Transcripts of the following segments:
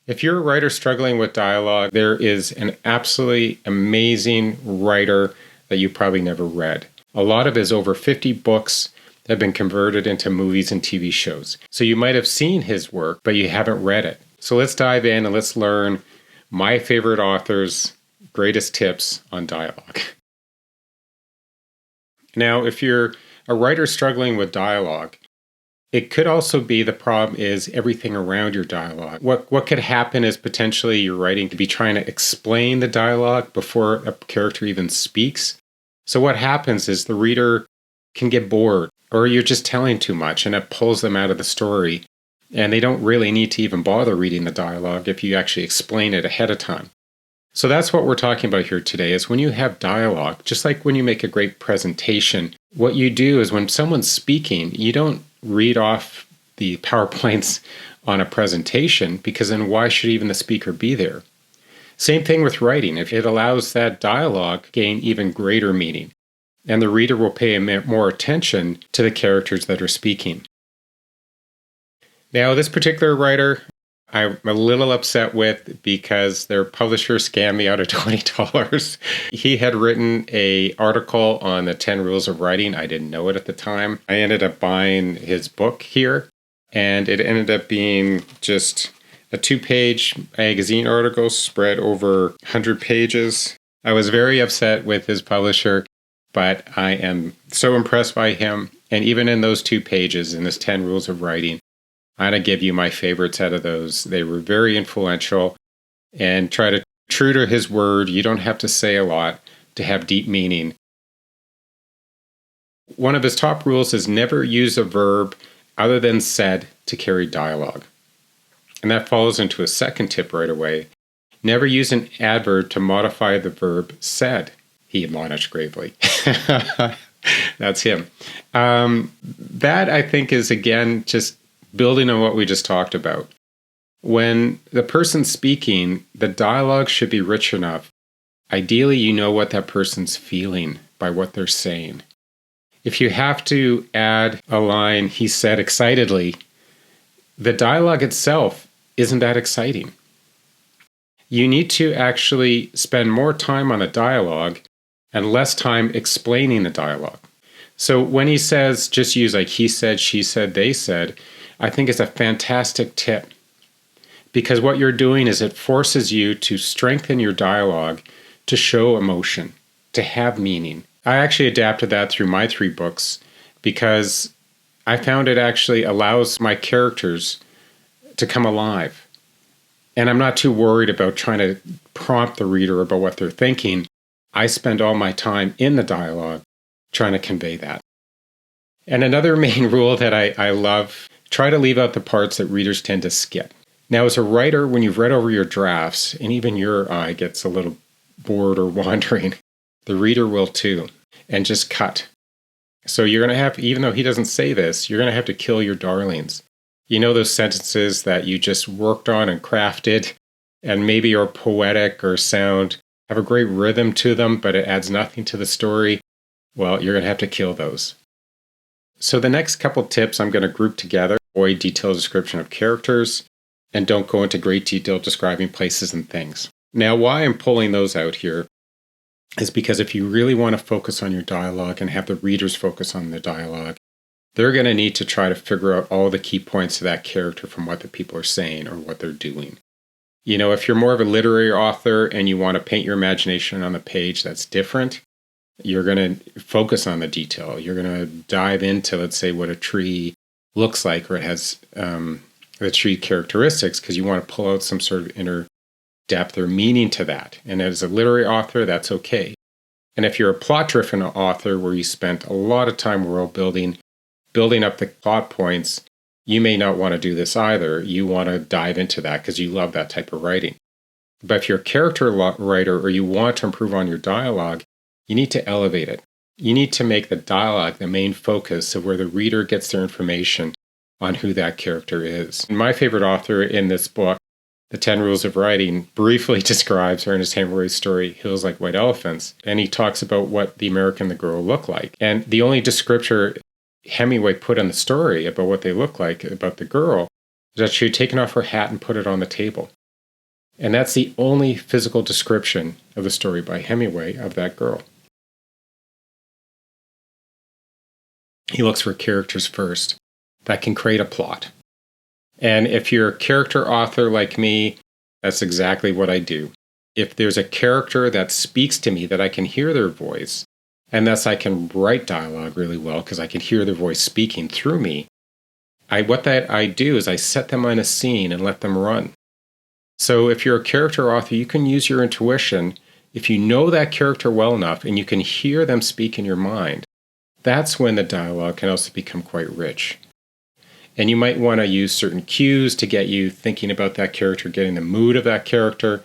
If you're a writer struggling with dialogue, there is an absolutely amazing writer that you probably never read. A lot of his over 50 books have been converted into movies and TV shows. So you might have seen his work, but you haven't read it. So let's dive in and let's learn my favorite author's greatest tips on dialogue. Now, if you're a writer struggling with dialogue, it could also be the problem is everything around your dialogue. What could happen is potentially your writing could be trying to explain the dialogue before a character even speaks. So what happens is the reader can get bored, or you're just telling too much and it pulls them out of the story. And they don't really need to even bother reading the dialogue if you actually explain it ahead of time. So that's what we're talking about here today is when you have dialogue, just like when you make a great presentation, what you do is when someone's speaking, you don't read off the PowerPoints on a presentation because then why should even the speaker be there? Same thing with writing. If it allows that dialogue gain even greater meaning and the reader will pay more attention to the characters that are speaking. Now, this particular writer, I'm a little upset with because their publisher scammed me out of $20. He had written an article on the 10 rules of writing. I didn't know it at the time. I ended up buying his book here, and it ended up being just a 2-page magazine article spread over 100 pages. I was very upset with his publisher, but I am so impressed by him. And even in those 2 pages, in this 10 rules of writing, I'm going to give you my favorites out of those. They were very influential and try to true to his word. You don't have to say a lot to have deep meaning. One of his top rules is never use a verb other than said to carry dialogue. And that follows into a second tip right away. Never use an adverb to modify the verb said, he admonished gravely. That's him. That I think is, again, just building on what we just talked about. When the person's speaking, the dialogue should be rich enough. Ideally, you know what that person's feeling by what they're saying. If you have to add a line, he said excitedly, the dialogue itself isn't that exciting. You need to actually spend more time on the dialogue and less time explaining the dialogue. So when he says, just use like he said, she said, they said, I think it's a fantastic tip because what you're doing is it forces you to strengthen your dialogue to show emotion, to have meaning. I actually adapted that through my 3 books because I found it actually allows my characters to come alive. And I'm not too worried about trying to prompt the reader about what they're thinking. I spend all my time in the dialogue trying to convey that. And another main rule that I love, try to leave out the parts that readers tend to skip. Now, as a writer, when you've read over your drafts, and even your eye gets a little bored or wandering, the reader will too, and just cut. So you're going to have, even though he doesn't say this, you're going to have to kill your darlings. You know those sentences that you just worked on and crafted, and maybe are poetic or sound, have a great rhythm to them, but it adds nothing to the story? Well, you're going to have to kill those. So the next couple tips I'm going to group together. Avoid detailed description of characters and don't go into great detail describing places and things. Now, why I'm pulling those out here is because if you really want to focus on your dialogue and have the readers focus on the dialogue, they're going to need to try to figure out all the key points of that character from what the people are saying or what they're doing. You know, if you're more of a literary author and you want to paint your imagination on the page, that's different. You're going to focus on the detail. You're going to dive into, let's say, what a tree looks like, or it has the tree characteristics, because you want to pull out some sort of inner depth or meaning to that. And as a literary author, that's okay. And if you're a plot-driven author where you spent a lot of time world building up the plot points, you may not want to do this either. You want to dive into that because you love that type of writing. But if you're a character writer or you want to improve on your dialogue, you need to elevate it. You need to make the dialogue the main focus of where the reader gets their information on who that character is. And my favorite author in this book, The 10 Rules of Writing, briefly describes Ernest Hemingway's story, Hills Like White Elephants, and he talks about what the American the girl looked like. And the only descriptor Hemingway put in the story about what they look like, about the girl, is that she had taken off her hat and put it on the table. And that's the only physical description of the story by Hemingway of that girl. He looks for characters first that can create a plot. And if you're a character author like me, that's exactly what I do. If there's a character that speaks to me, that I can hear their voice, and thus I can write dialogue really well because I can hear their voice speaking through me, I do is I set them on a scene and let them run. So if you're a character author, you can use your intuition. If you know that character well enough and you can hear them speak in your mind, that's when the dialogue can also become quite rich. And you might want to use certain cues to get you thinking about that character, getting the mood of that character.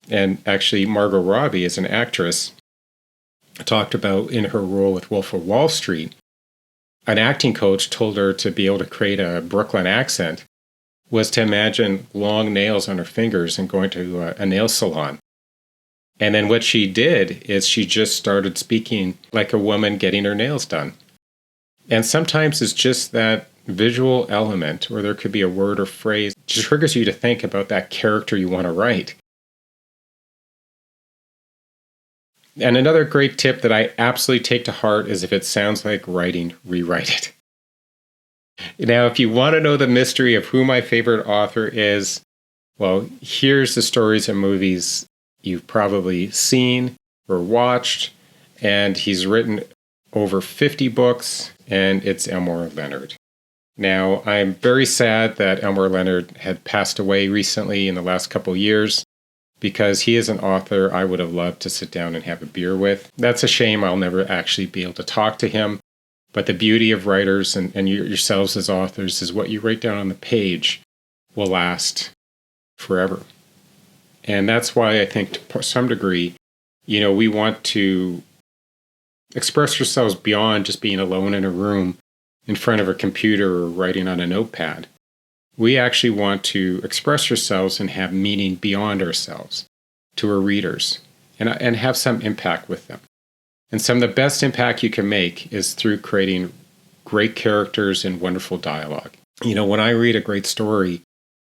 And actually, Margot Robbie, as an actress, talked about in her role with Wolf of Wall Street, an acting coach told her to be able to create a Brooklyn accent was to imagine long nails on her fingers and going to a nail salon. And then what she did is she just started speaking like a woman getting her nails done. And sometimes it's just that visual element, or there could be a word or phrase, just triggers you to think about that character you want to write. And another great tip that I absolutely take to heart is if it sounds like writing, rewrite it. Now, if you want to know the mystery of who my favorite author is, well, here's the stories and movies you've probably seen or watched, and he's written over 50 books, and it's Elmore Leonard. Now, I'm very sad that Elmore Leonard had passed away recently in the last couple years, because he is an author I would have loved to sit down and have a beer with. That's a shame I'll never actually be able to talk to him, but the beauty of writers and yourselves as authors is what you write down on the page will last forever. And that's why I think to some degree, we want to express ourselves beyond just being alone in a room in front of a computer or writing on a notepad. We actually want to express ourselves and have meaning beyond ourselves to our readers and have some impact with them. And some of the best impact you can make is through creating great characters and wonderful dialogue. When I read a great story,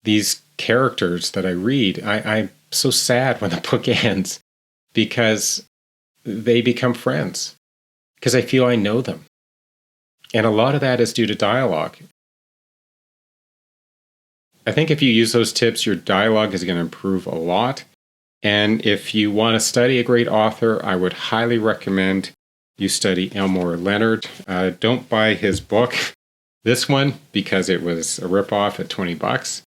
these characters that I read, I'm so sad when the book ends because they become friends, because I feel I know them. And a lot of that is due to dialogue. I think if you use those tips, your dialogue is going to improve a lot. And if you want to study a great author, I would highly recommend you study Elmore Leonard. Don't buy his book, this one, because it was a ripoff at $20.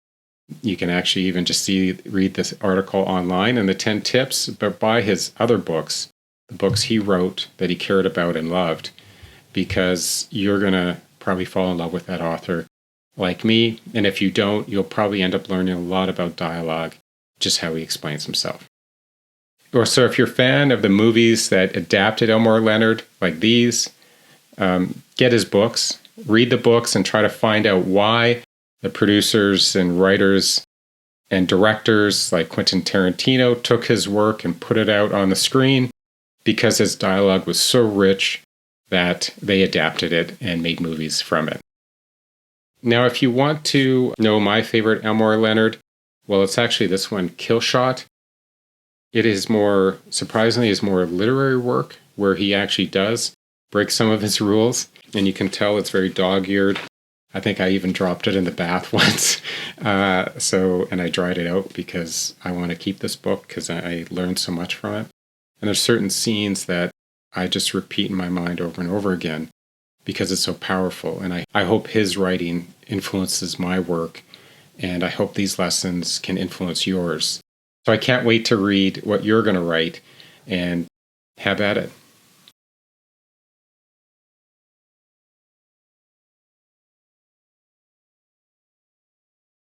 You can actually even just read this article online and the 10 tips, but buy his other books, the books he wrote that he cared about and loved, because you're going to probably fall in love with that author like me. And if you don't, you'll probably end up learning a lot about dialogue, just how he explains himself. Or so if you're a fan of the movies that adapted Elmore Leonard, like these, get his books, read the books, and try to find out why the producers and writers and directors like Quentin Tarantino took his work and put it out on the screen, because his dialogue was so rich that they adapted it and made movies from it. Now, if you want to know my favorite Elmore Leonard, well, it's actually this one, Kill Shot. It is surprisingly, more literary work where he actually does break some of his rules, and you can tell it's very dog-eared. I think I even dropped it in the bath once. And I dried it out because I want to keep this book because I learned so much from it. And there's certain scenes that I just repeat in my mind over and over again because it's so powerful. And I hope his writing influences my work, and I hope these lessons can influence yours. So I can't wait to read what you're going to write, and have at it.